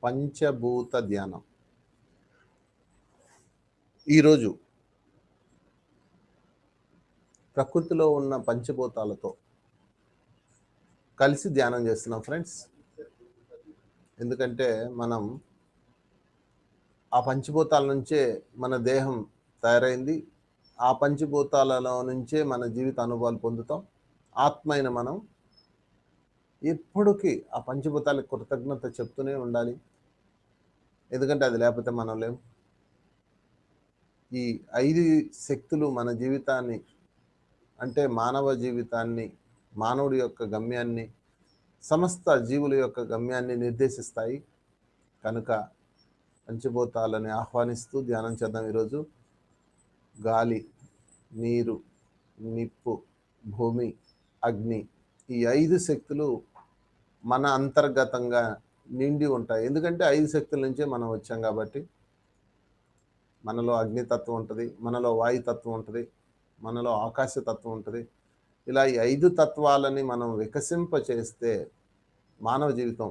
పంచభూత ధ్యానం. ఈరోజు ప్రకృతిలో ఉన్న పంచభూతాలతో కలిసి ధ్యానం చేస్తున్నాం ఫ్రెండ్స్. ఎందుకంటే మనం ఆ పంచభూతాల నుంచే మన దేహం తయారైంది. ఆ పంచభూతాలలో నుంచే మన జీవిత అనుభవాలు పొందుతాం. ఆత్మ అయిన మనం ఎప్పటికీ ఆ పంచభూతాలకు కృతజ్ఞత చెప్తూనే ఉండాలి. ఎందుకంటే అది లేకపోతే మనం లేము. ఈ 5 శక్తులు మన జీవితాన్ని, అంటే మానవ జీవితాన్ని, మానవుడి యొక్క గమ్యాన్ని, సమస్త జీవుల యొక్క గమ్యాన్ని నిర్దేశిస్తాయి. కనుక పంచభూతాలని ఆహ్వానిస్తూ ధ్యానం చేద్దాం ఈరోజు. గాలి, నీరు, నిప్పు, భూమి, అగ్ని, ఈ 5 శక్తులు మన అంతర్గతంగా నిండి ఉంటాయి. ఎందుకంటే 5 శక్తుల నుంచే మనం వచ్చాం కాబట్టి. మనలో అగ్నితత్వం ఉంటుంది, మనలో వాయుతత్వం ఉంటుంది, మనలో ఆకాశతత్వం ఉంటుంది. ఇలా ఈ 5 తత్వాలని మనం వికసింపచేస్తే మానవ జీవితం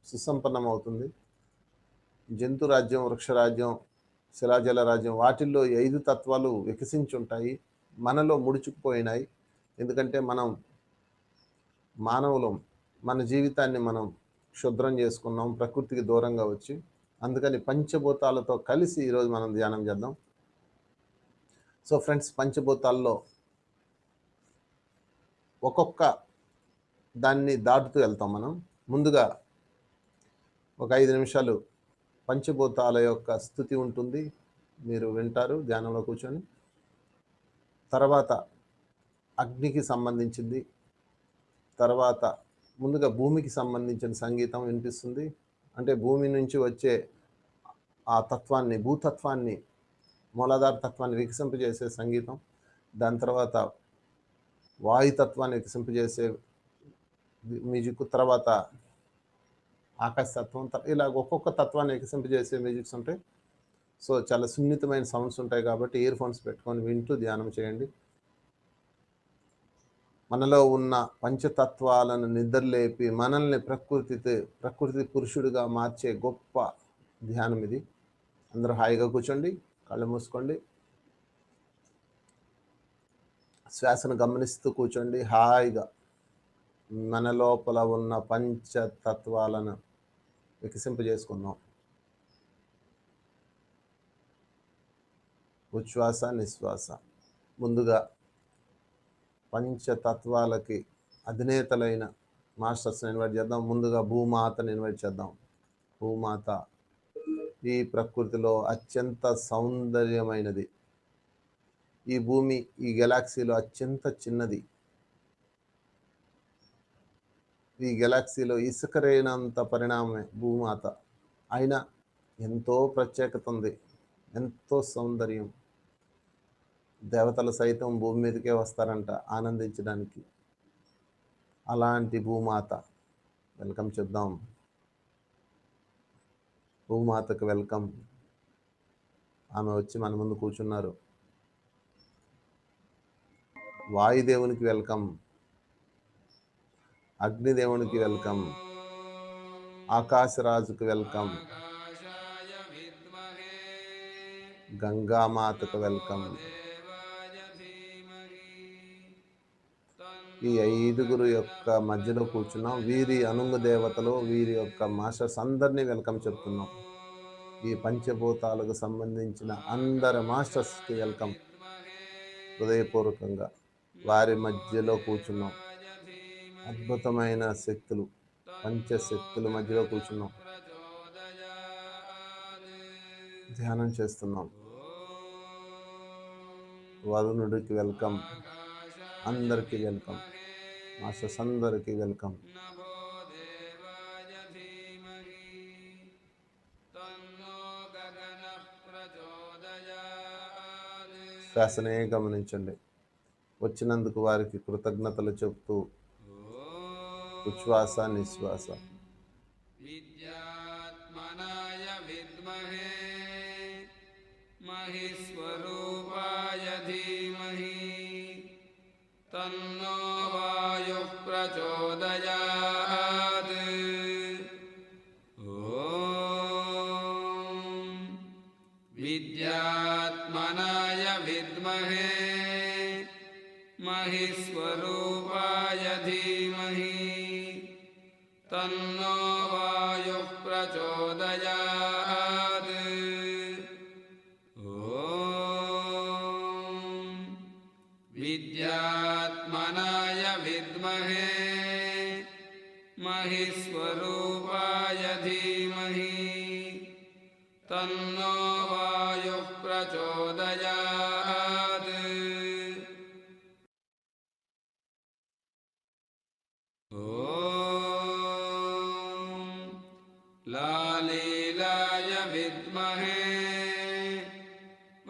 సుసంపన్నం అవుతుంది. జంతు రాజ్యం, వృక్షరాజ్యం, శిలాజల రాజ్యం, వాటిల్లో 5 తత్వాలు వికసించి ఉంటాయి. మనలో ముడుచుకుపోయినాయి. ఎందుకంటే మనం మానవులం, మన జీవితాన్ని మనం క్షుద్రం చేసుకున్నాం, ప్రకృతికి దూరంగా వచ్చి. అందుకని పంచభూతాలతో కలిసి ఈరోజు మనం ధ్యానం చేద్దాం. సో ఫ్రెండ్స్, పంచభూతాల్లో ఒక్కొక్క దాన్ని దాటుతూ వెళ్తాం మనం. ముందుగా ఒక 5 నిమిషాలు పంచభూతాల యొక్క స్థుతి ఉంటుంది, మీరు వింటారు ధ్యానంలో కూర్చొని. తర్వాత అగ్నికి సంబంధించింది, తర్వాత ముందుగా భూమికి సంబంధించిన సంగీతం వినిపిస్తుంది. అంటే భూమి నుంచి వచ్చే ఆ తత్వాన్ని, భూతత్వాన్ని, మూలాధార తత్వాన్ని వికసింపజేసే సంగీతం. దాని తర్వాత వాయుతత్వాన్ని వికసింపజేసే మ్యూజిక్, తర్వాత ఆకాశతత్వం, ఇలా ఒక్కొక్క తత్వాన్ని వికసింపజేసే మ్యూజిక్స్ ఉంటాయి. సో చాలా సున్నితమైన సౌండ్స్ ఉంటాయి కాబట్టి ఇయర్ ఫోన్స్ పెట్టుకొని వింటూ ధ్యానం చేయండి. మనలో ఉన్న పంచతత్వాలను నిద్రలేపి మనల్ని ప్రకృతి పురుషుడిగా మార్చే గొప్ప ధ్యానం ఇది. అందరూ హాయిగా కూర్చోండి, కళ్ళు మూసుకోండి, శ్వాసను గమనిస్తూ కూర్చోండి హాయిగా. మన లోపల ఉన్న పంచతత్వాలను వికసింపజేసుకుందాం. ఉచ్ఛ్వాస, నిశ్వాస. ముందుగా పంచతత్వాలకి అధినేతలైన మాస్టర్స్ని ఇన్వైట్ చేద్దాం. ముందుగా భూమాతని ఇన్వైట్ చేద్దాం. భూమాత ఈ ప్రకృతిలో అత్యంత సౌందర్యమైనది. ఈ భూమి ఈ గెలాక్సీలో అత్యంత చిన్నది. ఈ గెలాక్సీలో ఇసుకరైనంత పరిణామమే భూమాత. అయినా ఎంతో ప్రత్యేకత ఉంది, ఎంతో సౌందర్యం. దేవతలు సైతం భూమి మీదకే వస్తారంట ఆనందించడానికి. అలాంటి భూమాత వెల్కమ్ చెప్దాం. భూమాతకు వెల్కమ్. ఆమె వచ్చి మన ముందు కూర్చున్నారు. వాయుదేవునికి వెల్కమ్, అగ్నిదేవునికి వెల్కమ్, ఆకాశరాజుకు వెల్కమ్, గంగామాతకు వెల్కమ్. ఈ 5గురు యొక్క మధ్యలో కూర్చున్నాం. వీరి అనుంగు దేవతలు, వీరి యొక్క మాస్టర్స్ అందరినీ వెల్కమ్ చెప్తున్నాం. ఈ పంచభూతాలకు సంబంధించిన అందరి మాస్టర్స్కి వెల్కమ్ హృదయపూర్వకంగా. వారి మధ్యలో కూర్చున్నాం. అద్భుతమైన శక్తులు, పంచశక్తుల మధ్యలో కూర్చున్నాం, ధ్యానం చేస్తున్నాం. వరుణుడికి వెల్కమ్, అందరికీ వెల్కమ్, మాస్టర్స్ అందరికీ వెల్కమ్. శ్వాసనే గమనించండి. వచ్చినందుకు వారికి కృతజ్ఞతలు చెప్తూ ఉచ్ఛ్వాస, నిశ్వాస. విద్యాత్మనాయ విద్మహే మహిస్వరూపాయ ధీమహి తన్నో వాయుః ప్రచోదయాత్. ఓం तन्नो वायुः प्रचोदयात् ॐ विद्यात्मनाय विद्महे महिस्वरूपाय धीमहि तन्नो वायुः प्रचोदयात् ॐ लालीलाय विद्महे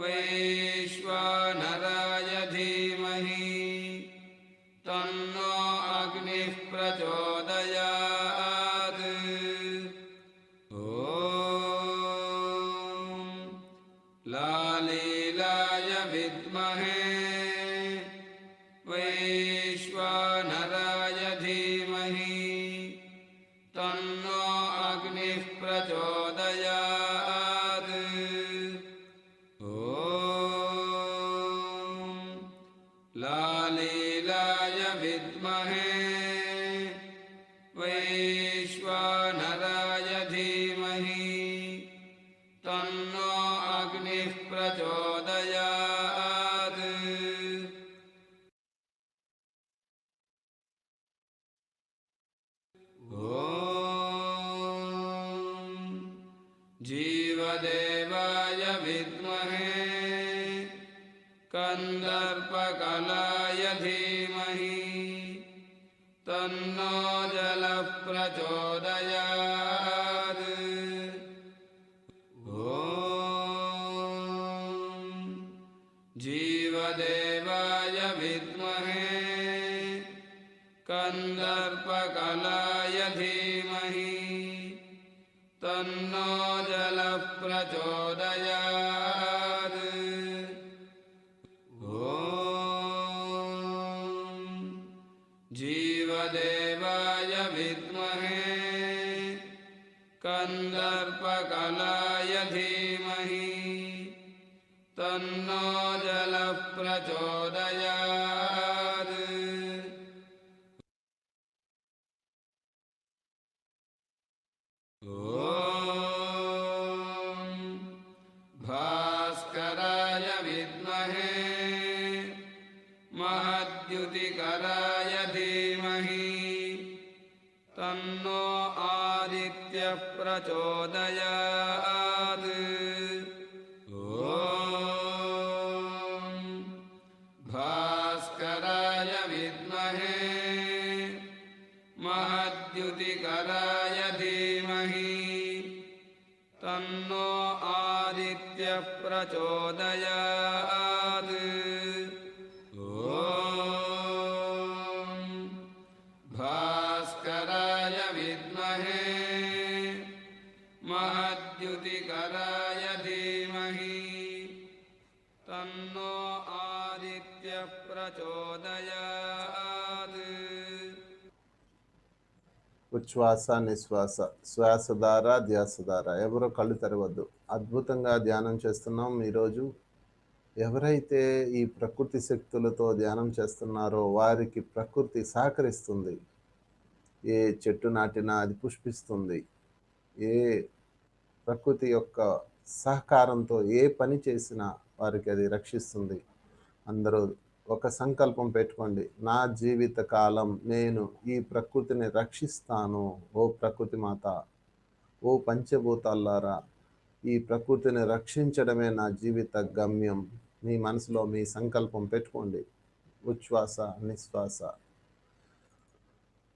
वैश्वानराय धीमहि तन्नो अग्निः प्रचोदयात् ॐ लालीलाय विद्महे वैश्वानराय धीमहि तन्नो अग्निः प्रचोदयात् ॐ लालीलाय विद्महे वैश्वानराय धीमहि तन्नो अग्निः प्रचोदयात् ॐ जीवदेवाय विद्महे कन्दर्पकलाय धीमहि तन्नो जलः प्रचोदयात् ॐ जीवदेवाय विद्महे कन्दर्पकलाय धीमहि तन्नो जलः प्रचोदयात् ॐ जीवदेवाय विद्महे कन्दर्पकलाय धीमहि तन्नो जलः प्रचोदयात् ॐ भास्कराय विद्महे महद्युतिकराय धीमहि तन्नो आदित्यः प्रचोदयात् ॐ भास्कराय विद्महे महद्युतिकराय धीमहि तन्नो आदित्यः प्रचोदयात् ॐ भास्कराय विद्महे महद्युतिकराय धीमहि तन्नो आदित्यः प्रचोदयात् ఉచ్ఛ్వాస నిశ్వాస శ్వాస ద్వారా ధ్యాస ద్వారా ఎవరో కళ్ళు తెరవద్దు. అద్భుతంగా ధ్యానం చేస్తున్నాం ఈరోజు. ఎవరైతే ఈ ప్రకృతి శక్తులతో ధ్యానం చేస్తున్నారో వారికి ప్రకృతి సహకరిస్తుంది. ఏ చెట్టు నాటినా అది పుష్పిస్తుంది. ఏ ప్రకృతి యొక్క సహకారంతో ఏ పని చేసినా వారికి అది రక్షిస్తుంది. అందరూ ఒక సంకల్పం పెట్టుకోండి, నా జీవిత కాలం నేను ఈ ప్రకృతిని రక్షిస్తాను. ఓ ప్రకృతి మాత, ఓ పంచభూతాలారా, ఈ ప్రకృతిని రక్షించడమే నా జీవిత గమ్యం. మీ మనసులో మీ సంకల్పం పెట్టుకోండి. ఉచ్ఛ్వాస నిశ్వాస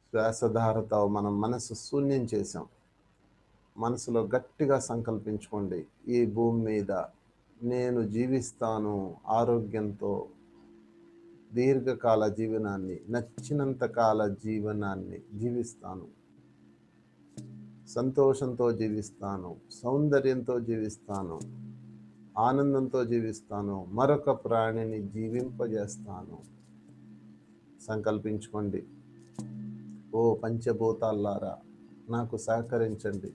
శ్వాసధారతో మనం మనసు శూన్యం చేసాం. మనసులో గట్టిగా సంకల్పించుకోండి, ఈ భూమి మీద నేను జీవిస్తాను ఆరోగ్యంతో, దీర్ఘకాల జీవనాన్ని, నచ్చినంత కాల జీవనాన్ని జీవిస్తాను, సంతోషంతో జీవిస్తాను, సౌందర్యంతో జీవిస్తాను, ఆనందంతో జీవిస్తాను, మరొక ప్రాణిని జీవింపజేస్తాను. సంకల్పించుకోండి. ఓ పంచభూతాలారా, నాకు సహకరించండి.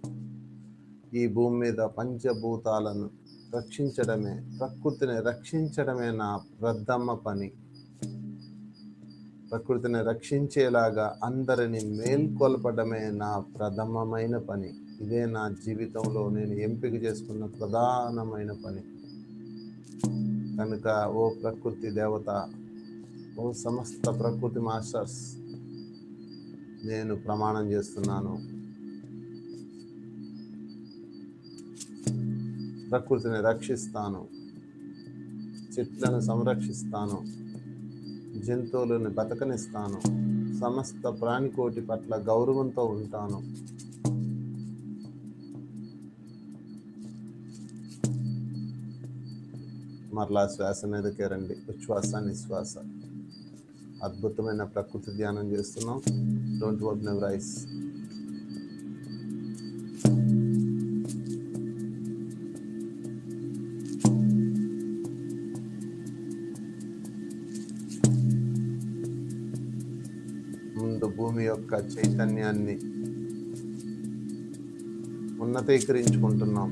ఈ భూమి మీద పంచభూతాలను రక్షించడమే, ప్రకృతిని రక్షించడమే నా ప్రథమ పని. ప్రకృతిని రక్షించేలాగా అందరిని మేల్కొల్పడమే నా ప్రథమమైన పని. ఇదే నా జీవితంలో నేను ఎంపిక చేసుకున్న ప్రధానమైన పని. కనుక ఓ ప్రకృతి దేవత, ఓ సమస్త ప్రకృతి మాస్టర్స్, నేను ప్రమాణం చేస్తున్నాను, ప్రకృతిని రక్షిస్తాను, చెట్లను సంరక్షిస్తాను, జంతువులను బతకనిస్తాను, సమస్త ప్రాణికోటి పట్ల గౌరవంతో ఉంటాను. మరలా శ్వాస మీదకే రండి. ఉచ్ఛ్వాస నిశ్వాస. అద్భుతమైన ప్రకృతి ధ్యానం చేస్తున్నాం. Don't open your eyes. ముందు భూమి యొక్క చైతన్యాన్ని ఉన్నతీకరించుకుంటున్నాం.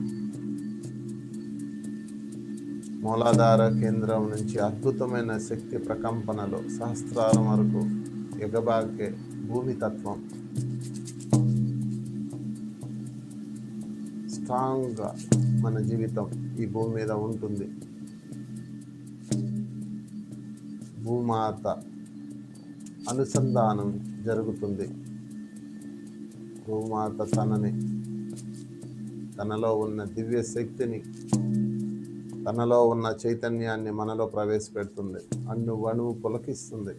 మూలాధార కేంద్రం నుంచి అద్భుతమైన శక్తి ప్రకంపనలో సహస్రారం వరకు ఎగబాకే భూమి తత్వం స్ట్రాంగ్గా మన జీవితం ఈ భూమి మీద ఉంటుంది. భూమాత అనుసంధానం జరుగుతుంది. భూమాత తనలో ఉన్న దివ్య శక్తిని, తనలో ఉన్న చైతన్యాన్ని మనలో ప్రవేశపెడుతుంది. అణువణువు పులకిస్తుంది.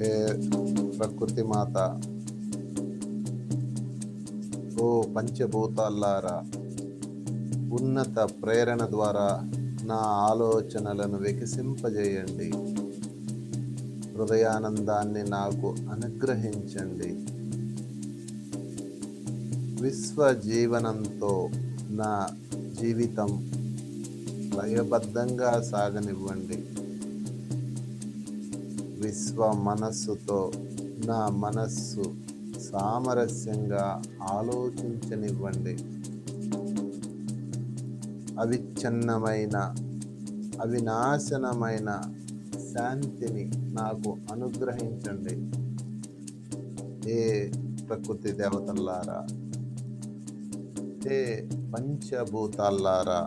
హే ప్రకృతి మాత, ఓ పంచభూతాల్లారా, ఉన్నత ప్రేరణ ద్వారా నా ఆలోచనలను వికసింపజేయండి. హృదయానందాన్ని నాకు అనుగ్రహించండి. విశ్వ జీవనంతో నా జీవితం లయబద్ధంగా సాగనివ్వండి. విశ్వ మనస్సుతో నా మనస్సు సామరస్యంగా ఆలోచించనివ్వండి. అవిచ్ఛిన్నమైన అవినాశనమైన శాంతిని నాకు అనుగ్రహించండి. ఏ ప్రకృతి దేవతల్లారా, ఏ పంచభూతాల్లారా,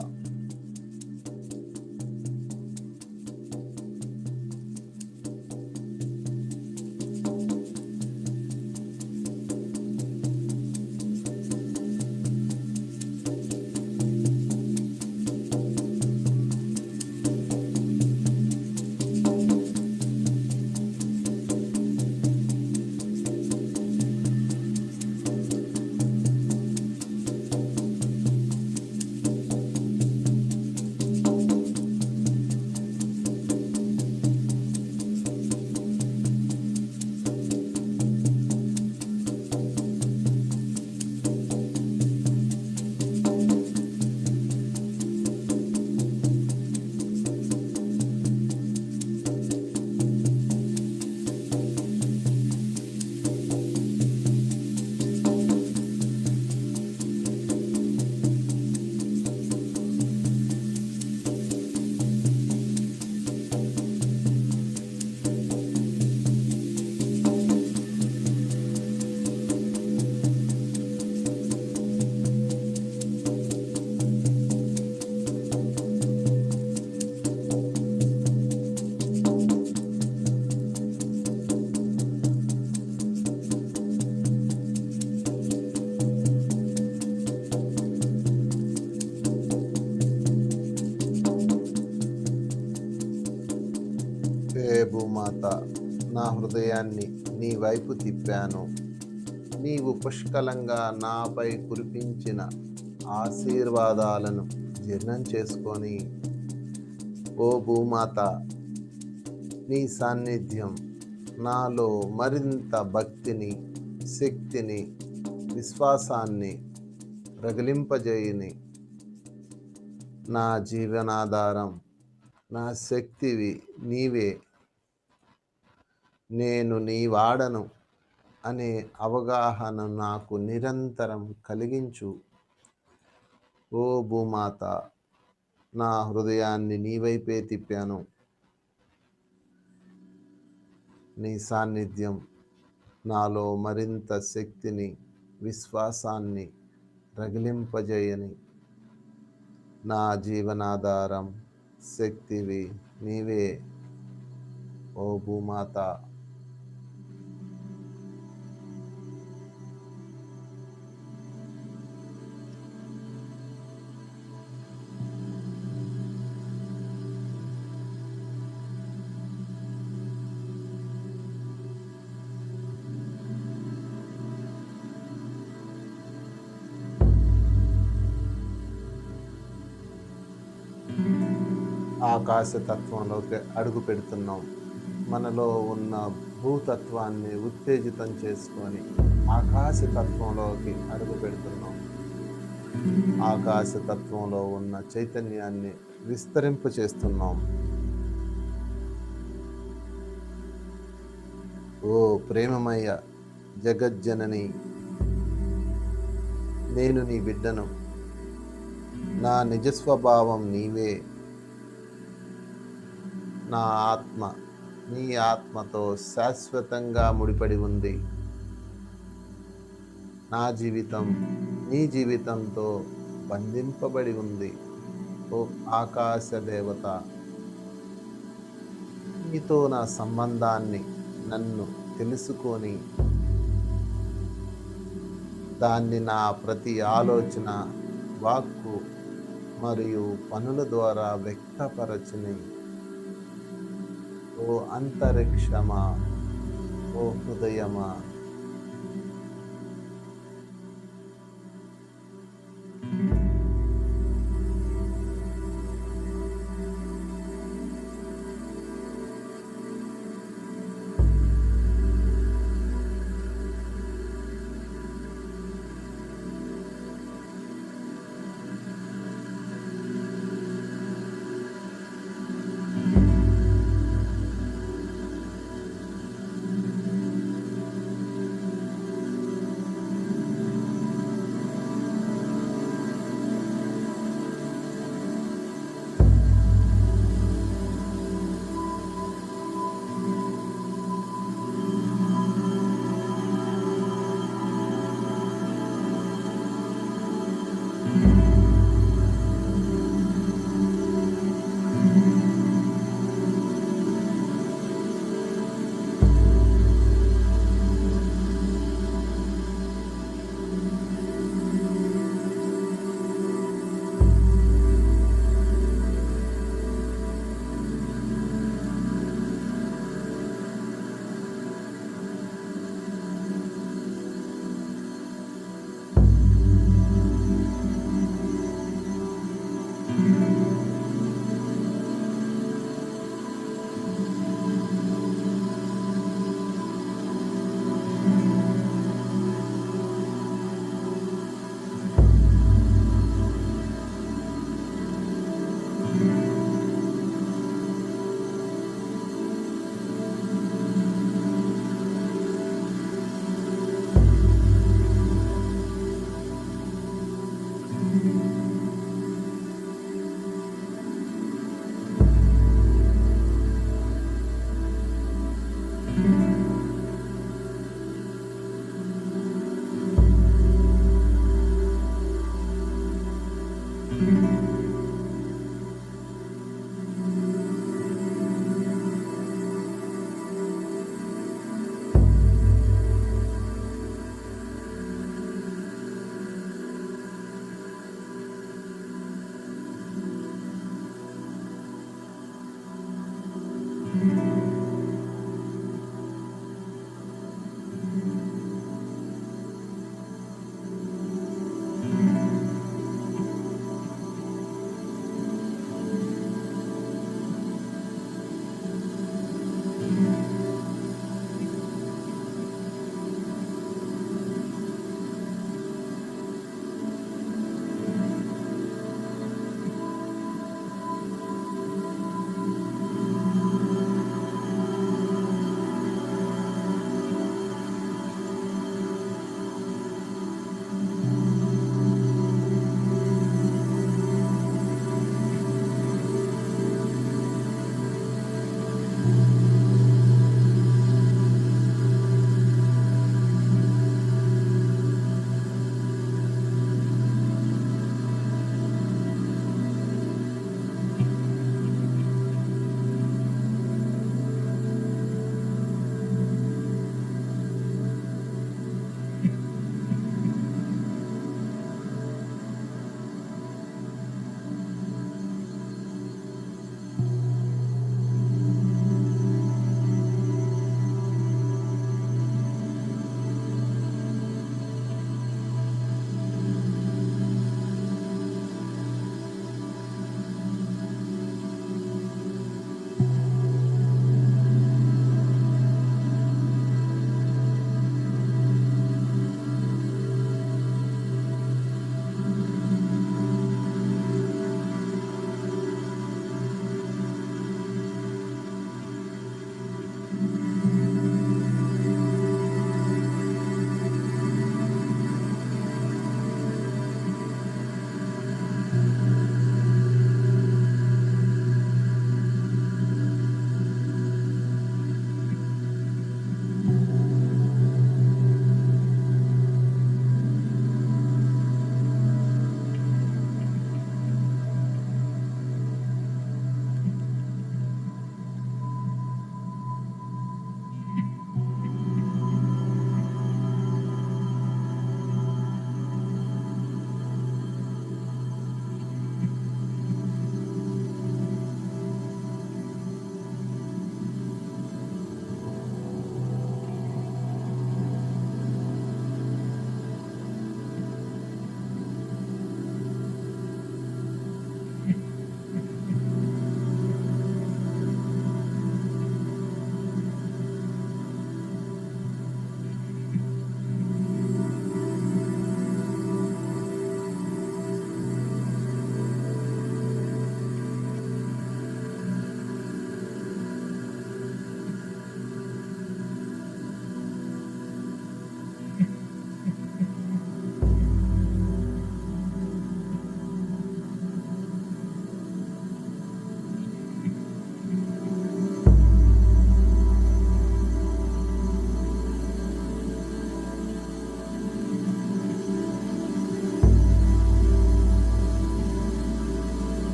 హే భూమాత, నా హృదయాన్ని నీ వైపు తిప్పాను. నీవు పుష్కలంగా నాపై కురిపించిన ఆశీర్వాదాలను జీర్ణం చేసుకొని, ఓ భూమాత, నీ సాన్నిధ్యం నాలో మరింత భక్తిని, శక్తిని, విశ్వాసాన్ని రగిలింపజేయని. నా జీవనాధారం, నా శక్తివి నీవే. నేను నీ వాడను అనే అవగాహన నాకు నిరంతరం కలిగించు. ఓ భూమాత, నా హృదయాన్ని నీ వైపే తిప్పాను. నీ సాన్నిధ్యం నాలో మరింత శక్తిని, విశ్వాసాన్ని రగిలింపజేయని. నా జీవనాధారం, శక్తివి నీవే, ఓ భూమాత. ఆకాశతత్వంలోకి అడుగు పెడుతున్నాం. మనలో ఉన్న భూతత్వాన్ని ఉత్తేజితం చేసుకొని ఆకాశతత్వంలోకి అడుగు పెడుతున్నాం. ఆకాశతత్వంలో ఉన్న చైతన్యాన్ని విస్తరింప చేస్తున్నాం. ఓ ప్రేమమయ జగజ్జనని, నేను నీ బిడ్డను. నా నిజస్వభావం నీవే. నా ఆత్మ నీ ఆత్మతో శాశ్వతంగా ముడిపడి ఉంది. నా జీవితం నీ జీవితంతో బంధింపబడి ఉంది. ఓ ఆకాశ దేవత, నీతో నా సంబంధాన్ని నన్ను తెలుసుకొని దాన్ని నా ప్రతి ఆలోచన, వాక్కు మరియు పనుల ద్వారా వ్యక్తపరచని. ఓ అంతరిక్షమా, ఓ హృదయమా,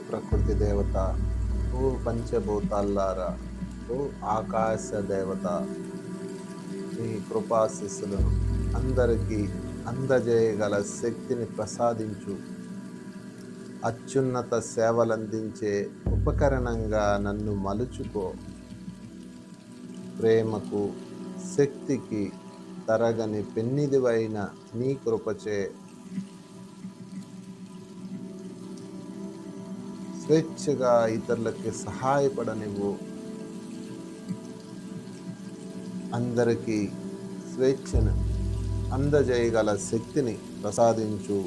ప్రకృతి దేవత, ఓ పంచభూతాల్లారా, ఓ ఆకాశ దేవత, నీ కృపాశిస్సులను అందరికీ అందజేయగల శక్తిని ప్రసాదించు. అత్యున్నత సేవలందించే ఉపకరణంగా నన్ను మలుచుకో. ప్రేమకు, శక్తికి తరగని పెన్నిదివైన నీ కృపచే స్వేచ్ఛగా ఇతరులకి సహాయపడనివ్వు. అందరికీ స్వేచ్ఛను అందజేయగల శక్తిని ప్రసాదించు.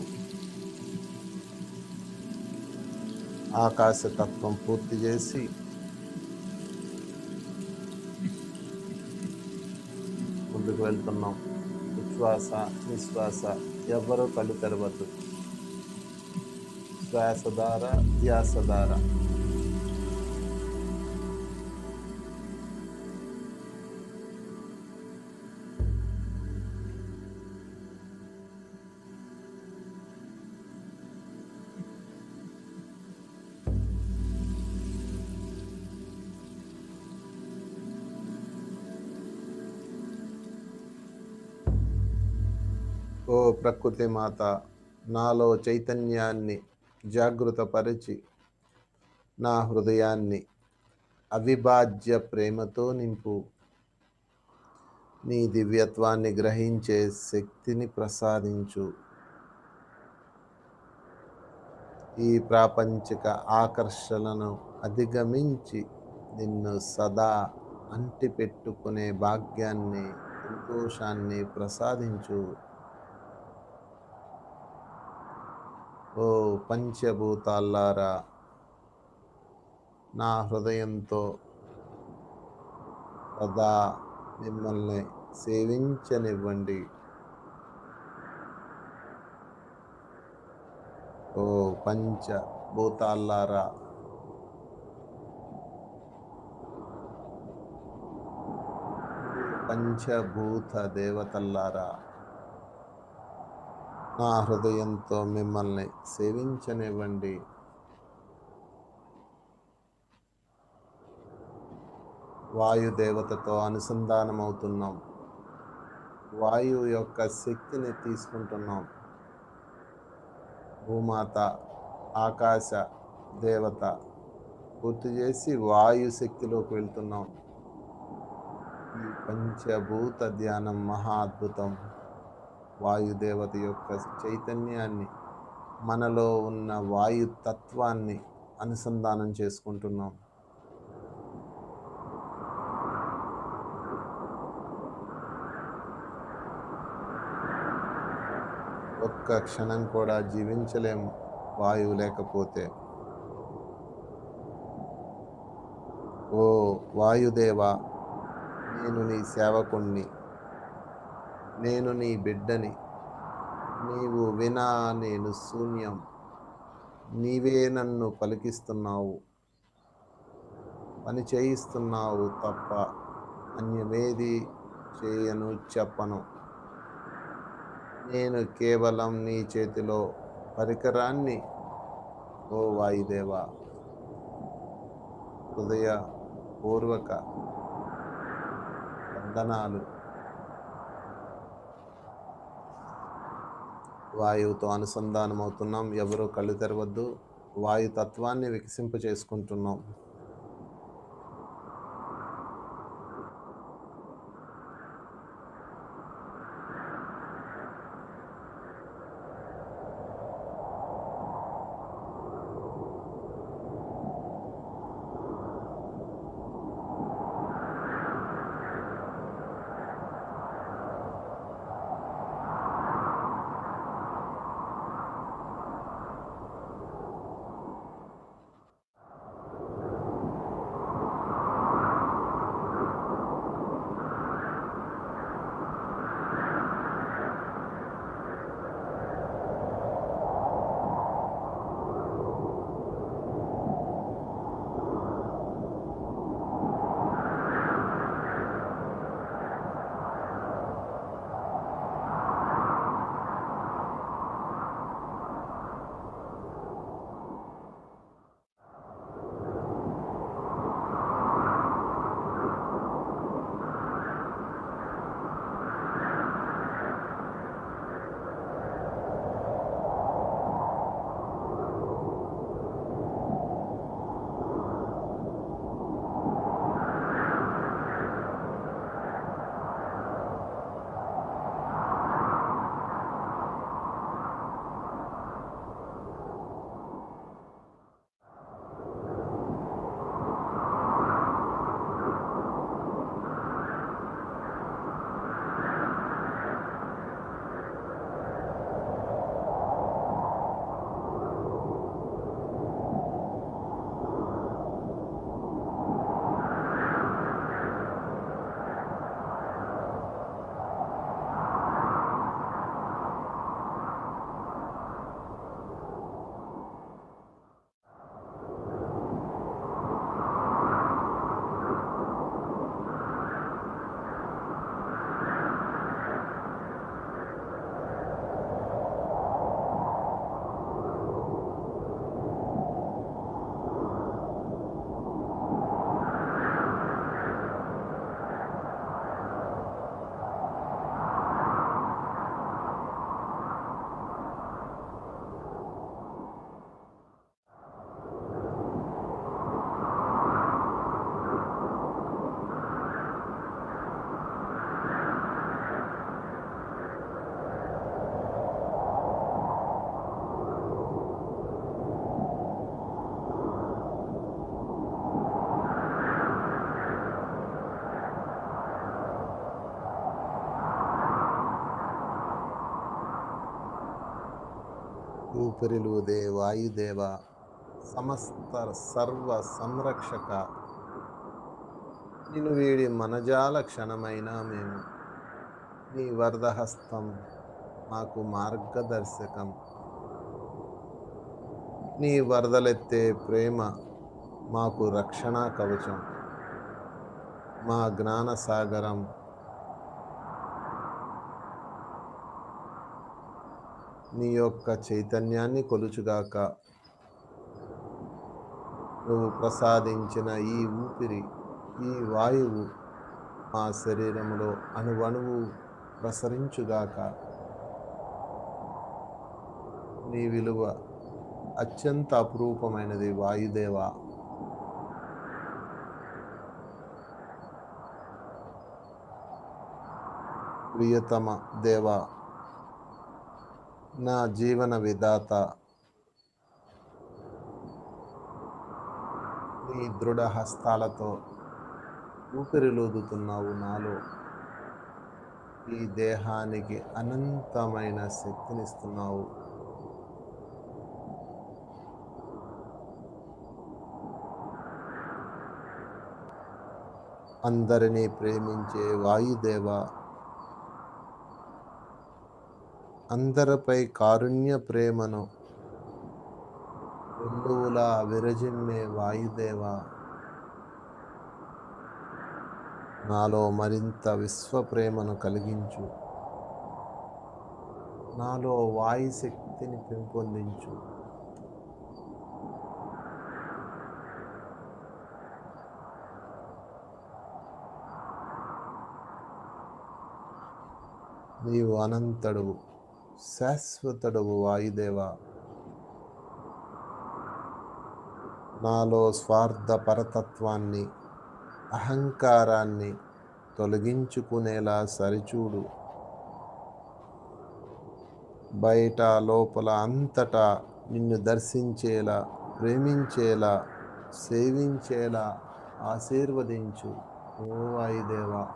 ఆకాశతత్వం పూర్తి చేసి ముందుకు వెళ్తున్నాం. ఉచ్ఛ్వాస నిశ్వాస ఎవరో కళ్ళు తెరవద్దు. శ్వాసధార ధ్యాసధార. ఓ ప్రకృతి మాత, నాలో చైతన్యాన్ని జాగృతపరిచి నా హృదయాన్ని అవిభాజ్య ప్రేమతో నింపు. నీ దివ్యత్వాన్ని గ్రహించే శక్తిని ప్రసాదించు. ఈ ప్రాపంచిక ఆకర్షణలను అధిగమించి నిన్ను సదా అంటిపెట్టుకునే భాగ్యాన్ని, సంతోషాన్ని ప్రసాదించు. ఓ పంచభూతాల్లారా, నా హృదయంతో సదా మిమ్మల్ని సేవించనివ్వండి. ఓ పంచభూతాల్లారా, పంచభూత దేవతల్లారా, నా హృదయంతో మిమ్మల్ని సేవించనివ్వండి. వాయుదేవతతో అనుసంధానమవుతున్నాం. వాయువు యొక్క శక్తిని తీసుకుంటున్నాం. భూమాత, ఆకాశ దేవత పూర్తి చేసి వాయు శక్తిలోకి వెళ్తున్నాం. ఈ పంచభూత ధ్యానం మహా అద్భుతం. వాయుదేవత యొక్క చైతన్యాన్ని, మనలో ఉన్న వాయు తత్వాన్ని అనుసంధానం చేసుకుంటున్నాం. ఒక్క క్షణం కూడా జీవించలేము వాయువు లేకపోతే. ఓ వాయుదేవా, నేను నీ సేవకుణ్ణి, నేను నీ బిడ్డని. నీవు వినా నేను శూన్యం. నీవే నన్ను పలికిస్తున్నావు, పని చేయిస్తున్నావు తప్ప అన్యమేది చేయను, చెప్పను. నేను కేవలం నీ చేతిలో పరికరాన్ని. ఓ వాయుదేవా, హృదయపూర్వక వందనాలు. వాయువుతో అనుసంధానం అవుతున్నాం. ఎవరూ కళ్ళు తెరవద్దు. వాయుతత్వాన్ని వికసింప చేసుకుంటున్నాం. ఊపిరిలుదే వాయుదేవ, సమస్త సర్వ సంరక్షక, నిన్ను వీడి మనజాల క్షణమైనా మేము, నీ వరదహస్తం మాకు మార్గదర్శకం, నీ వరదలెత్తే ప్రేమ మాకు రక్షణా కవచం, మా జ్ఞానసాగరం, నీ యొక్క చైతన్యాన్ని కొలుచుగాక. నువ్వు ప్రసాదించిన ఈ ఊపిరి, ఈ వాయువు మా శరీరంలో అణువణువు ప్రసరించుగాక. నీ విలువ అత్యంత అపురూపమైనది వాయుదేవ. ప్రియతమ దేవ, నా జీవన విధాత, నీ దృఢ హస్తాలతో ఊపిరిలూదుతున్నావు నాలో. ఈ దేహానికి అనంతమైన శక్తినిస్తున్నావు. అందరినీ ప్రేమించే వాయుదేవ, అందరిపై కారుణ్య ప్రేమను వెల్లువలా విరజిమ్మే వాయుదేవ, నాలో మరింత విశ్వప్రేమను కలిగించు. నాలో వాయుశక్తిని పెంపొందించు. నీవు అనంతడువు, శాశ్వతుడవు వాయుదేవ. నాలో స్వార్థ పరతత్వాన్ని, అహంకారాన్ని తొలగించుకునేలా సరిచూడు. బయట లోపల అంతటా నిన్ను దర్శించేలా, ప్రేమించేలా, సేవించేలా ఆశీర్వదించు ఓ వాయుదేవా.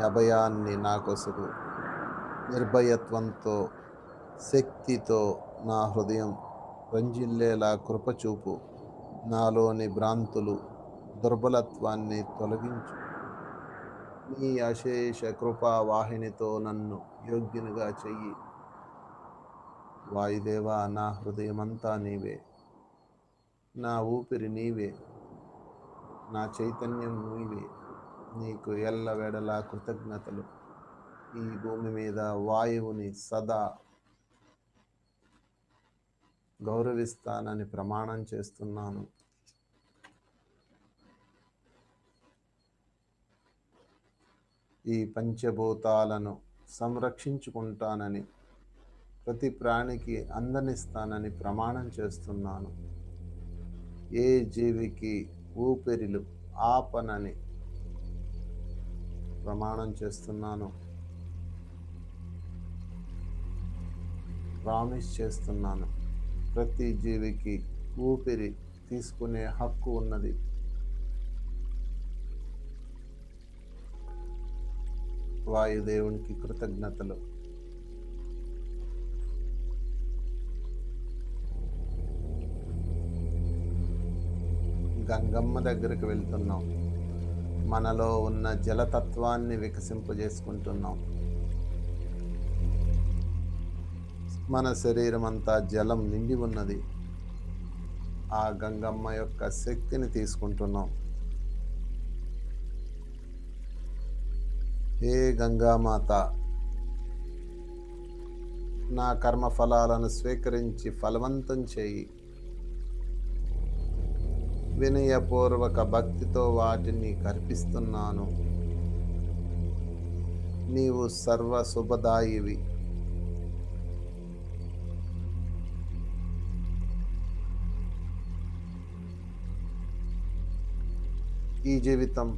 అభయాన్ని నా కొసుగు. నిర్భయత్వంతో శక్తితో నా హృదయం రంజిల్లేలా కృపచూపు. నాలోని భ్రాంతులు దుర్బలత్వాన్ని తొలగించు. నీ అశేష కృపా వాహినితో నన్ను యోగ్యునిగా చెయ్యి. వాయుదేవా, నా హృదయమంతా నీవే, నా ఊపిరి నీవే, నా చైతన్యం నీవే. నీకు ఎల్లవేళలా కృతజ్ఞతలు. ఈ భూమి మీద వాయువుని సదా గౌరవిస్తానని ప్రమాణం చేస్తున్నాను. ఈ పంచభూతాలను సంరక్షించుకుంటానని, ప్రతి ప్రాణికి అందనిస్తానని ప్రమాణం చేస్తున్నాను. ఏ జీవికి ఊపిరిలు ఆపనని ప్రమాణం చేస్తున్నాను. ప్రామిస్ చేస్తున్నాను. ప్రతి జీవికి ఊపిరి తీసుకునే హక్కు ఉన్నది. వాయుదేవునికి కృతజ్ఞతలు. గంగమ్మ దగ్గరికి వెళ్తున్నాం. మనలో ఉన్న జలతత్వాన్ని వికసింపజేసుకుంటున్నాం. మన శరీరం అంతా జలం నిండి ఉన్నది. ఆ గంగమ్మ యొక్క శక్తిని తీసుకుంటున్నాం. హే గంగామాత, నా కర్మ ఫలాలను స్వీకరించి ఫలవంతం చేయి. వినయపూర్వక భక్తితో వాటిని కర్పిస్తున్నాను. నీవు సర్వ శుభదాయివి. ఈ జీవితం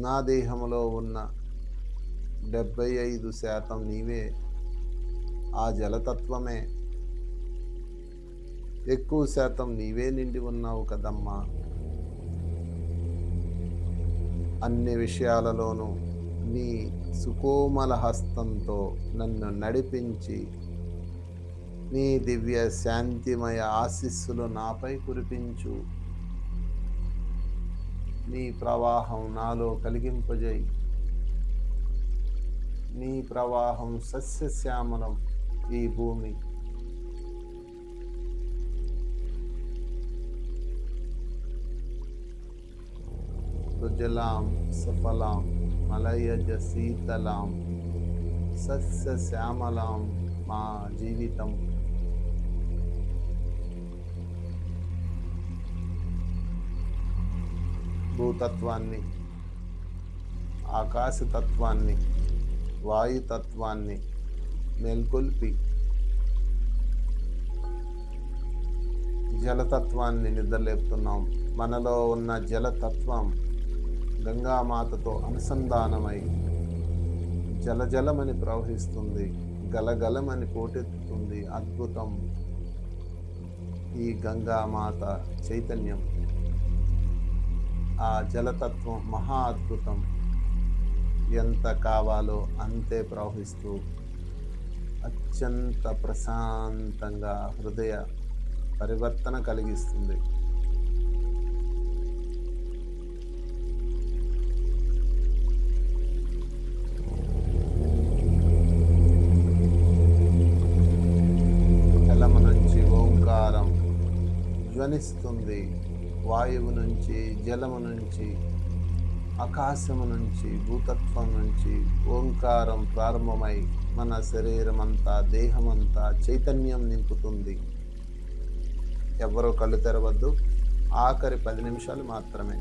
నా దేహంలో ఉన్న 75% నీవే, ఆ జలతత్వమే. ఎక్కువ శాతం నీవే నిండి ఉన్నావు కదమ్మా. అన్ని విషయాలలోనూ నీ సుకోమల హస్తంతో నన్ను నడిపించి, నీ దివ్య శాంతిమయ ఆశీస్సులు నాపై కురిపించు. నీ ప్రవాహం నాలో కలిగింపజేయి. నీ ప్రవాహం సస్యశ్యామలం ఈ భూమి. సుజలాం సఫలాం మలయజ శీతలాం సస్యశ్యామలాం మా జీవితం. భూతత్వాన్ని, ఆకాశతత్వాన్ని, వాయుతత్వాన్ని మేల్కొల్పి జలతత్వాన్ని నిద్రలేపుతున్నాం. మనలో ఉన్న జలతత్వం గంగామాతతో అనుసంధానమై జలజలమని ప్రవహిస్తుంది, గలగలమని పోటెత్తుతుంది. అద్భుతం ఈ గంగామాత చైతన్యం. ఆ జలతత్వం మహా అద్భుతం. ఎంత కావాలో అంతే ప్రవహిస్తూ అత్యంత ప్రశాంతంగా హృదయ పరివర్తన కలిగిస్తుంది. జలము నుంచి ఓంకారం ధ్వనిస్తుంది. వాయువు నుంచి, జలము నుంచి, ఆకాశము నుంచి, భూతత్వం నుంచి ఓంకారం ప్రారంభమై మన శరీరమంతా, దేహమంతా చైతన్యం నింపుతుంది. ఎవరో కళ్ళు తెరవద్దు. ఆఖరి 10 నిమిషాలు మాత్రమే.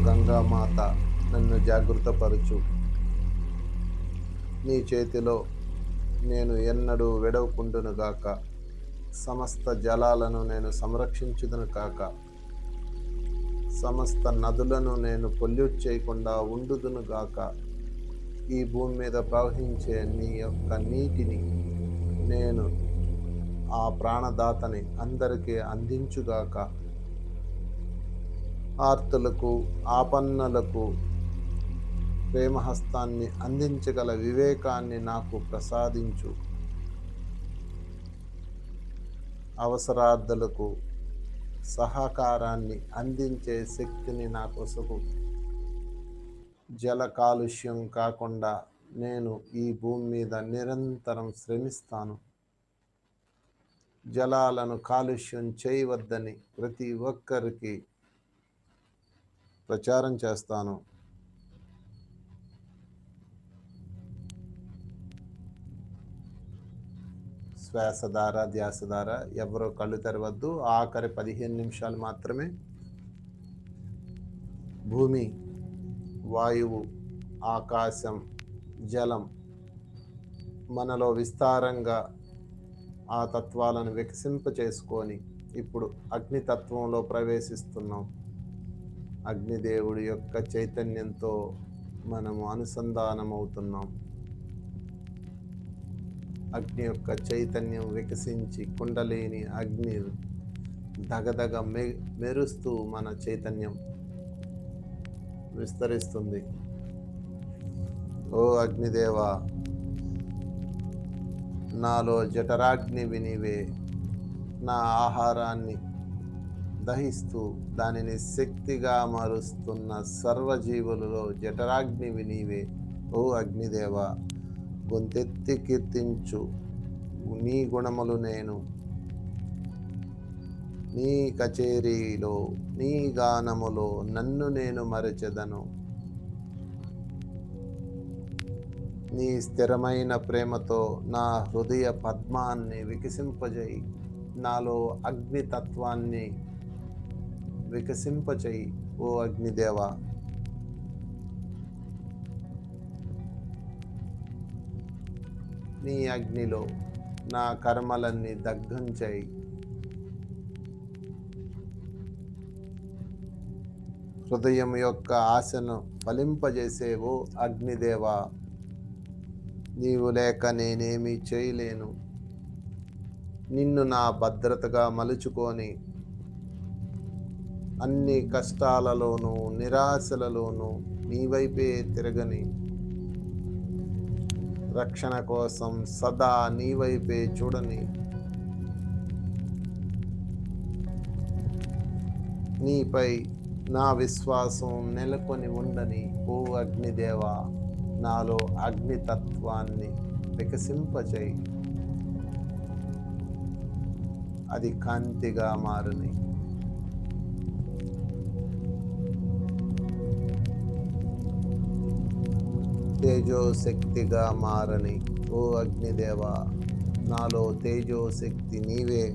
గంగామాత నన్ను జాగృతపరచు. నీ చేతిలో నేను ఎన్నడూ విడవకుండును గాక. సమస్త జలాలను నేను సంరక్షించుదును కాక. సమస్త నదులను నేను పొల్యూట్ చేయకుండా ఉండుదును గాక. ఈ భూమి మీద ప్రవహించే నీ యొక్క నీటిని నేను ఆ ప్రాణదాతని అందరికీ అందించుగాక. ఆర్తులకు ఆపన్నులకు ప్రేమహస్తాన్ని అందించగల వివేకాన్ని నాకు ప్రసాదించు. అవసరార్థులకు సహకారాన్ని అందించే శక్తిని నాకు ఒసగు. జల కాలుష్యం కాకుండా నేను ఈ భూమి మీద నిరంతరం శ్రమిస్తాను. జలాలను కాలుష్యం చేయవద్దని ప్రతి ఒక్కరికి ప్రచారం చేస్తాను. శ్వాస ద్వారా ధ్యాస ద్వారా ఎవరో కళ్ళు తెరవద్దు. ఆఖరి 15 నిమిషాలు మాత్రమే. భూమి, వాయువు, ఆకాశం, జలం మనలో విస్తారంగా ఆ తత్వాలను వికసింపచేసుకొని ఇప్పుడు అగ్నితత్వంలో ప్రవేశిస్తున్నాం. అగ్నిదేవుడి యొక్క చైతన్యంతో మనము అనుసంధానమవుతున్నాం. అగ్ని యొక్క చైతన్యం వికసించి కుండలిని అగ్ని దగదగ మెరుస్తూ మన చైతన్యం విస్తరిస్తుంది. ఓ అగ్నిదేవా, నాలో జఠరాగ్నివి నీవే. నా ఆహారాన్ని దహిస్తూ దానిని శక్తిగా మారుస్తున్న సర్వజీవులలో జఠరాగ్నివి నీవే. ఓ అగ్నిదేవా, గొంతెత్తి కీర్తించు నీ గుణములు. నేను నీ కచేరీలో నీ గానములో నన్ను నేను మరచెదను. నీ స్థిరమైన ప్రేమతో నా హృదయ పద్మాన్ని వికసింపజేయి. నాలో అగ్నితత్వాన్ని వికసింపచేయి. ఓ అగ్నిదేవా, నీ అగ్నిలో నా కర్మలన్నీ దగ్ధం చేయి. హృదయం యొక్క ఆశను ఫలింపజేసే ఓ అగ్నిదేవా, నీవు లేక నేనేమీ చేయలేను. నిన్ను నా భద్రతగా మలుచుకొని అన్ని కష్టాలలోనూ నిరాశలలోనూ నీ వైపే తిరగని, రక్షణ కోసం సదా నీ వైపే చూడని, నీపై నా విశ్వాసం నెలకొని ఉండని ఓ అగ్నిదేవా, నాలో అగ్నితత్వాన్ని వికసింపచేయి. అది కాంతిగా మారని, తేజోశక్తిగా మారని ఓ అగ్నిదేవా, నాలో తేజోశక్తి నీవే.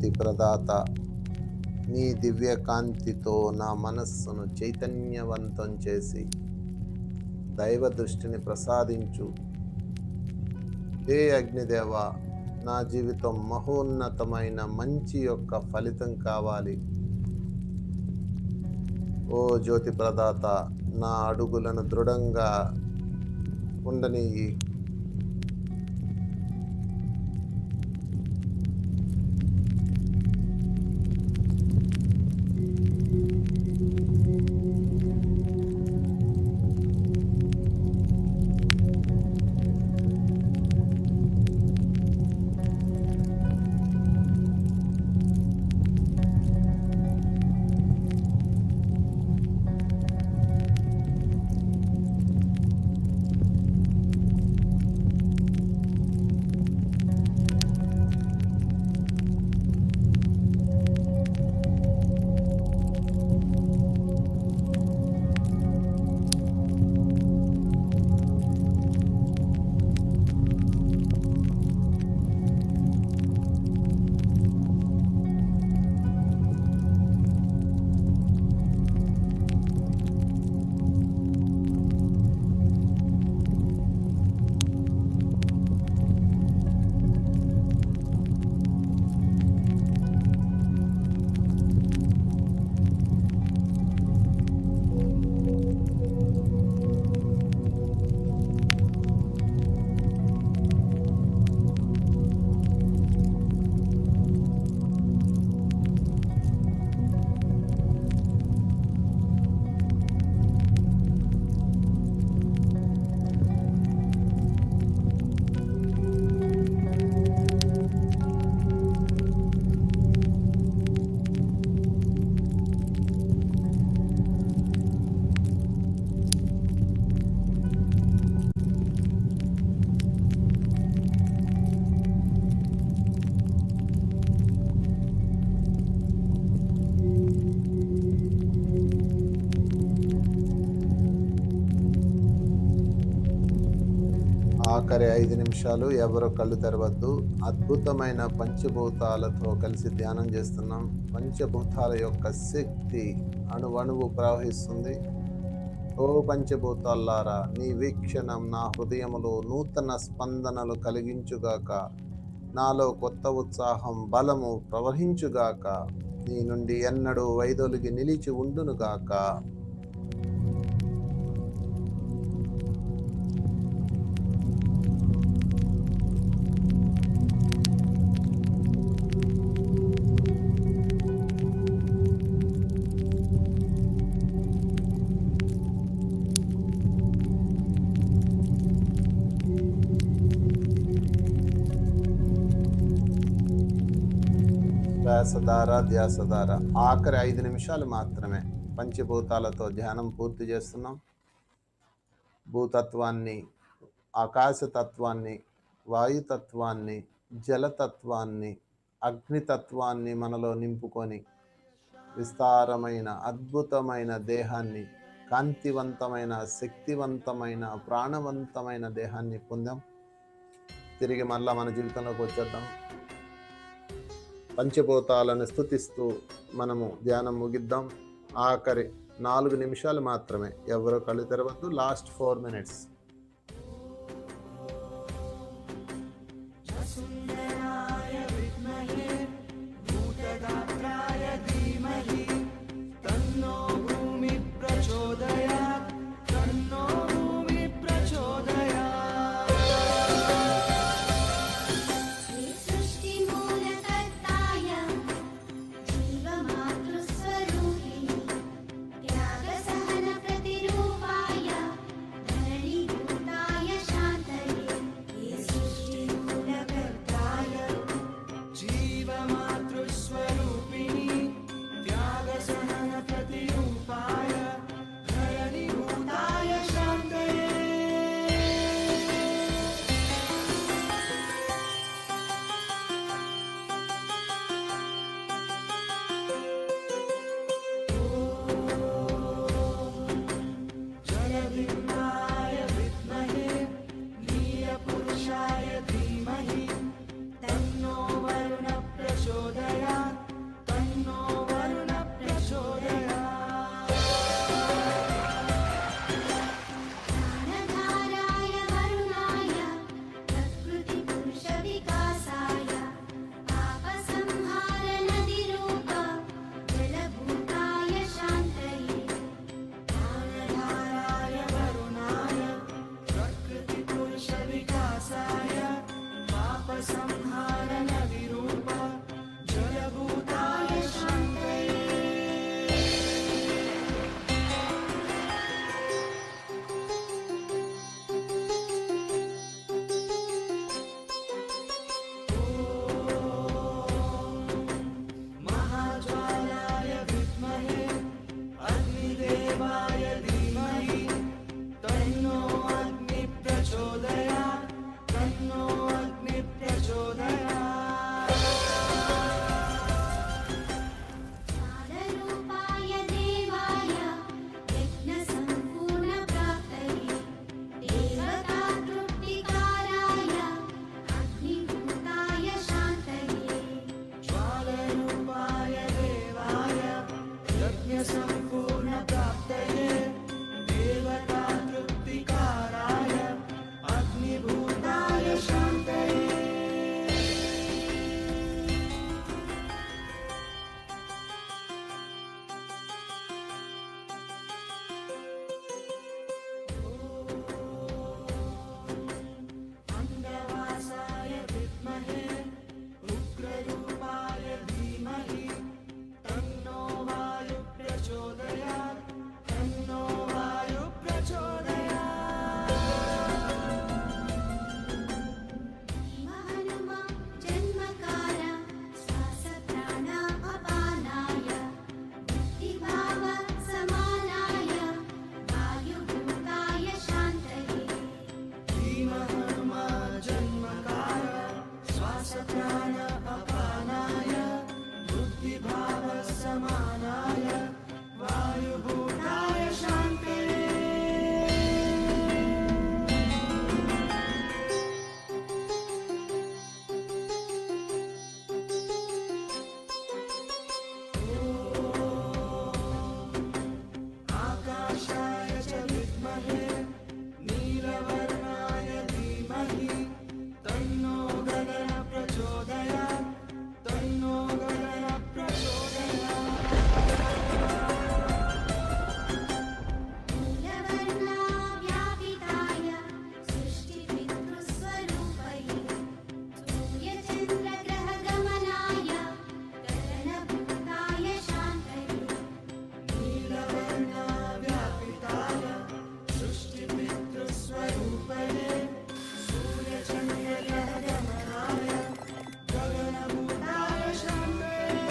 జ్యోతి ప్రదాత, నీ దివ్యకాంతితో నా మనస్సును చైతన్యవంతం చేసి దైవ దృష్టిని ప్రసాదించు. హే అగ్నిదేవ, నా జీవితం మహోన్నతమైన మంచి యొక్క ఫలితం కావాలి. ఓ జ్యోతి ప్రదాత, నా అడుగులను దృఢంగా ఉండనియ్యి. ఆఖరి 5 నిమిషాలు ఎవరో కళ్ళు తెరవద్దు. అద్భుతమైన పంచభూతాలతో కలిసి ధ్యానం చేస్తున్నాం. పంచభూతాల యొక్క శక్తి అణువణువు ప్రవహిస్తుంది. ఓ పంచభూతాలారా, నీ వీక్షణం నా హృదయములో నూతన స్పందనలు కలిగించుగాక. నాలో కొత్త ఉత్సాహం, బలము ప్రవహించుగాక. నీ నుండి ఎన్నడూ వైదొలిగి నిలిచి ఉండునుగాక. శ్వాసధార, ధ్యాసధార. ఆఖరి 5 నిమిషాలు మాత్రమే. పంచభూతాలతో ధ్యానం పూర్తి చేస్తున్నాం. భూతత్వాన్ని, ఆకాశతత్వాన్ని, వాయుతత్వాన్ని, జలతత్వాన్ని, అగ్నితత్వాన్ని మనలో నింపుకొని విస్తారమైన అద్భుతమైన దేహాన్ని, కాంతివంతమైన, శక్తివంతమైన, ప్రాణవంతమైన దేహాన్ని పొందాం. తిరిగి మళ్ళా మన జీవితంలోకి వచ్చేద్దాం. పంచభూతాలను స్తుతిస్తూ మనము ధ్యానం ముగిద్దాం. ఆఖరి 4 నిమిషాలు మాత్రమే. ఎవరో కళ్ళు తెరవద్దు. Last 4 minutes. नाशाय च विद्महे नीलवर्णाय धीमहि तन्नो गगनः प्रचोदयात् तन्नो गगनः प्रचोदयात् मूलवर्णाव्यापिताय सृष्टिपितृस्वरूपये सूर्यचन्द्रग्रहगमनाय गगनभूताय शान्तये नीलवर्णाव्यापिताय सृष्टिपितृस्वरूपये सूर्यचन्द्रग्रहगमनाय गगनभूताय शान्तये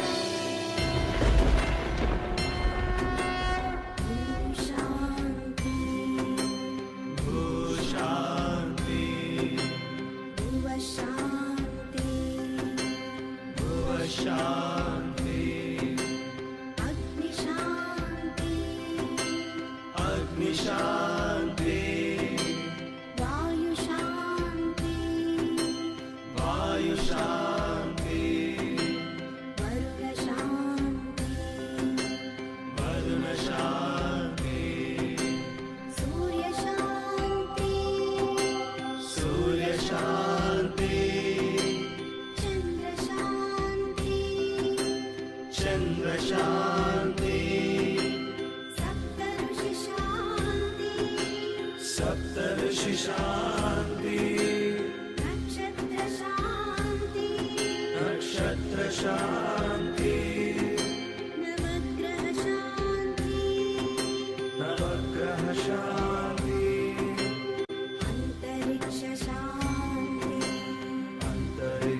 शान्ति शान्ति भुव शान्ति शान्ति अग्निशान्ति वायुशान्ति वायुशान्ति वरुणशान्ति सूर्यशान्ति सूर्यशान्ति चन्द्रशान्ति चन्द्रशान्ति सप्तऋषिशान्ति नक्षत्रशान्ति नक्षत्रशान्ति नवग्रहशान्ति नवग्रहशान्ति अन्तरिक्षशान्ति अन्तरिक्षशान्ति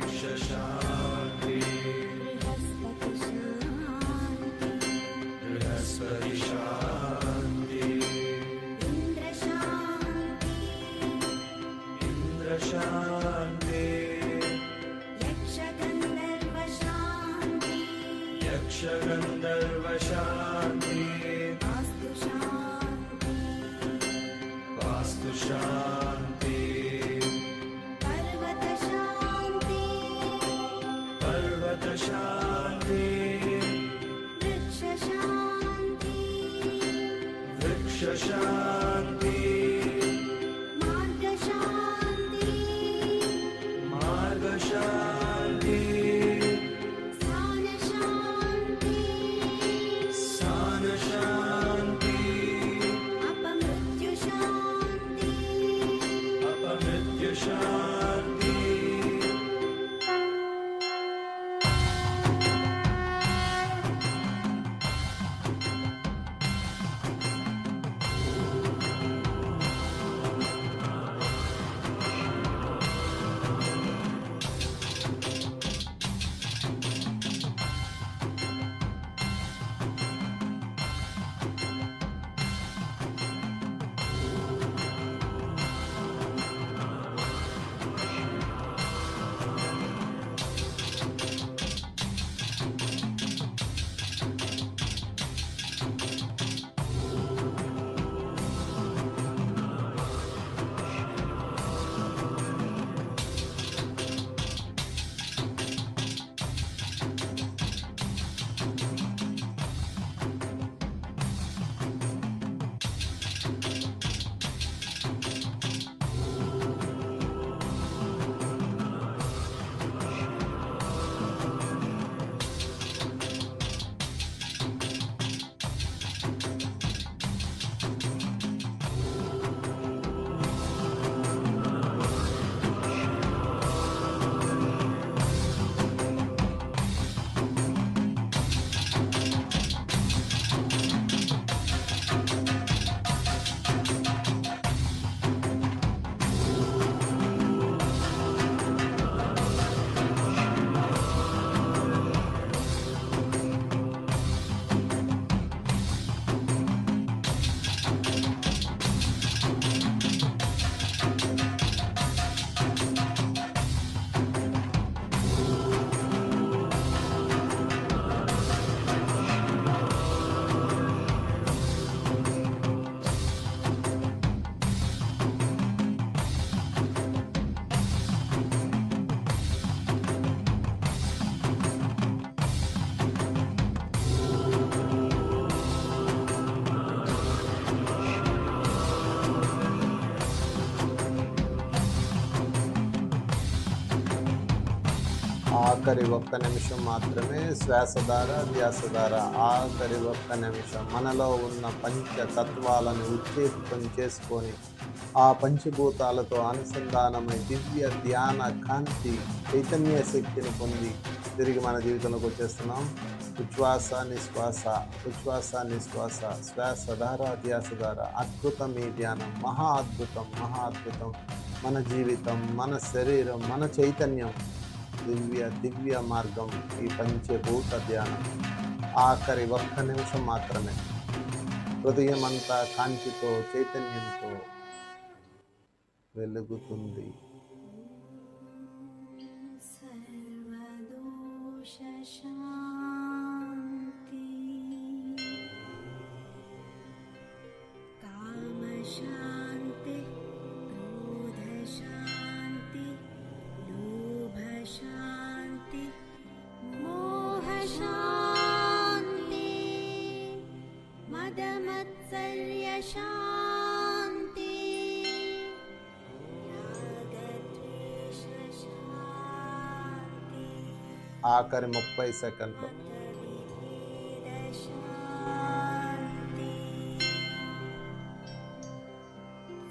बृहस्पतिशान्ति इन्द्रशान्ति इन्द्रशान्ति यक्षगन्धर्वशान्ति यक्षगन्धर्वशान्ति वास्तुशान्ति वास्तुशान्ति पर्वतशान्ति पर्वतशान्ति वृक्षशान्ति वृक्षशान्ति मार्गशान्ति मार्गशान्ति स्थानशान्ति स्थानशान्ति अपमृत्युशान्ति अपमृत्युशान्ति ఆఖరి ఒక్క నిమిషం మాత్రమే శ్వాస ద్వారా ధ్యాస ద్వారా ఆఖరి ఒక్క నిమిషం మనలో ఉన్న పంచతత్వాలను ఉత్తేజితం చేసుకొని ఆ పంచభూతాలతో అనుసంధానమై దివ్య ధ్యాన కాంతి చైతన్య శక్తిని పొంది తిరిగి మన జీవితంలోకి వచ్చేస్తున్నాం. ఉచ్ఛ్వాస నిశ్వాస, ఉచ్ఛ్వాస నిశ్వాస, శ్వాస ధార ధ్యాస ధార. అద్భుతం ఈ ధ్యానం, మహా అద్భుతం, మహా అద్భుతం. మన జీవితం, మన శరీరం, మన చైతన్యం, దివ్య మార్గం ఈ పంచభూత ధ్యానం. ఆఖరి ఒక్క నిమిషం మాత్రమే హృదయం అంతా కాంతితో చైతన్యంతో వెలుగుతుంది. सर्वदोषशान्ति कामशान्ति क्रोधशान्ति लोभशान्ति मोहशान्ति मदमत्सर्यशान्ति रागद्वेषशान्ति ఆఖరి 30 సెకండ్లు. मतभेदशान्ति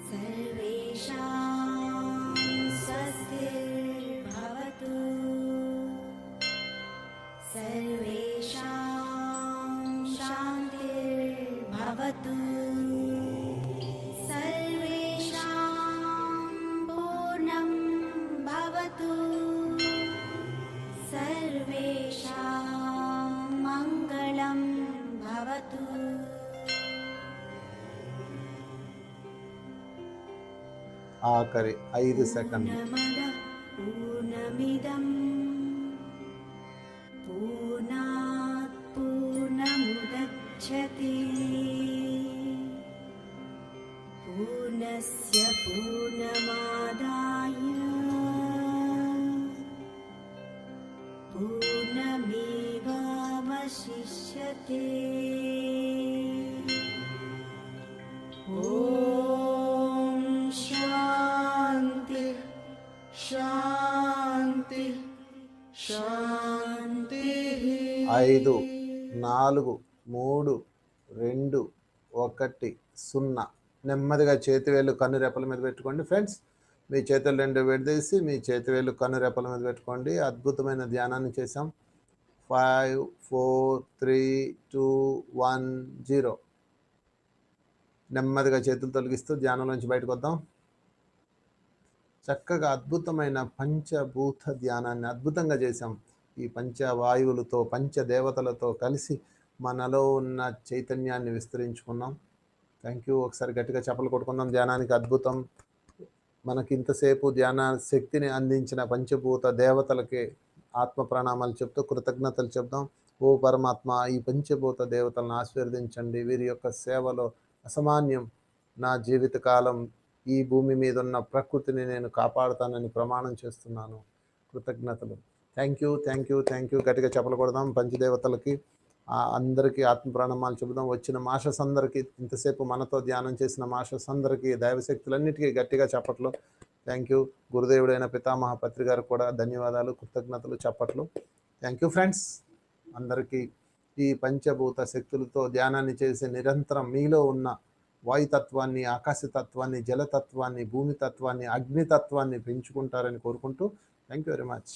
सर्वेषां स्वस्तिर्भवतु सर्वेषां शान्तिर्भवतु सर्वेषां पूर्णं भवतु सर्वेषां मङ्गलं भवतु. ఆఖరి 5 సెకండ్లు. पूर्णमदः पूर्णमिदं पूर्णात् पूर्णमुदच्छति पूर्णस्य पूर्णमादाय पूर्णमेवावशिष्यते. ॐ शान्ति शान्ति शान्तिः. 5 4 3 2 1 0. నెమ్మదిగా చేతివేలు కన్నురెప్పల మీద పెట్టుకోండి ఫ్రెండ్స్. మీ చేతులు 2 విడదీసి మీ చేతివేలు కన్నురెప్పల మీద పెట్టుకోండి. అద్భుతమైన ధ్యానాన్ని చేసాం. 5 4 3 2 1 0. నెమ్మదిగా చేతులు తొలగిస్తూ ధ్యానంలోంచి బయటకు వద్దాం. చక్కగా అద్భుతమైన పంచభూత ధ్యానాన్ని అద్భుతంగా చేసాం. ఈ పంచవాయువులతో పంచదేవతలతో కలిసి మనలో ఉన్న చైతన్యాన్ని విస్తరించుకున్నాం. Thank you. ఒకసారి గట్టిగా చప్పలు కొట్టుకుందాం ధ్యానానికి. అద్భుతం. మనకి ఇంతసేపు ధ్యాన శక్తిని అందించిన పంచభూత దేవతలకి ఆత్మ ప్రణామాలు చెప్తూ కృతజ్ఞతలు చెప్దాం. ఓ పరమాత్మ, ఈ పంచభూత దేవతలను ఆశీర్వదించండి. వీరి యొక్క సేవలో అసామాన్యం. నా జీవితకాలం ఈ భూమి మీద ఉన్న ప్రకృతిని నేను కాపాడుతానని ప్రమాణం చేస్తున్నాను. కృతజ్ఞతలు. Thank you, thank you, thank you. గట్టిగా చెప్పలు కొడదాం పంచదేవతలకి. అందరికీ ఆత్మ ప్రణామాలు చెబుదాం. వచ్చిన మాషస్ అందరికీ, ఇంతసేపు మనతో ధ్యానం చేసిన మాషస్ అందరికీ, దైవశక్తులన్నిటికీ గట్టిగా చప్పట్లు. Thank you. గురుదేవుడైన పితామహ పత్రి గారు కూడా ధన్యవాదాలు, కృతజ్ఞతలు, చప్పట్లు. Thank you friends. అందరికీ ఈ పంచభూత శక్తులతో ధ్యానాన్ని చేసి నిరంతరం మీలో ఉన్న వాయుతత్వాన్ని, ఆకాశతత్వాన్ని, జలతత్వాన్ని, భూమితత్వాన్ని, అగ్నితత్వాన్ని పెంచుకుంటారని కోరుకుంటూ థ్యాంక్ యూ వెరీ మచ్.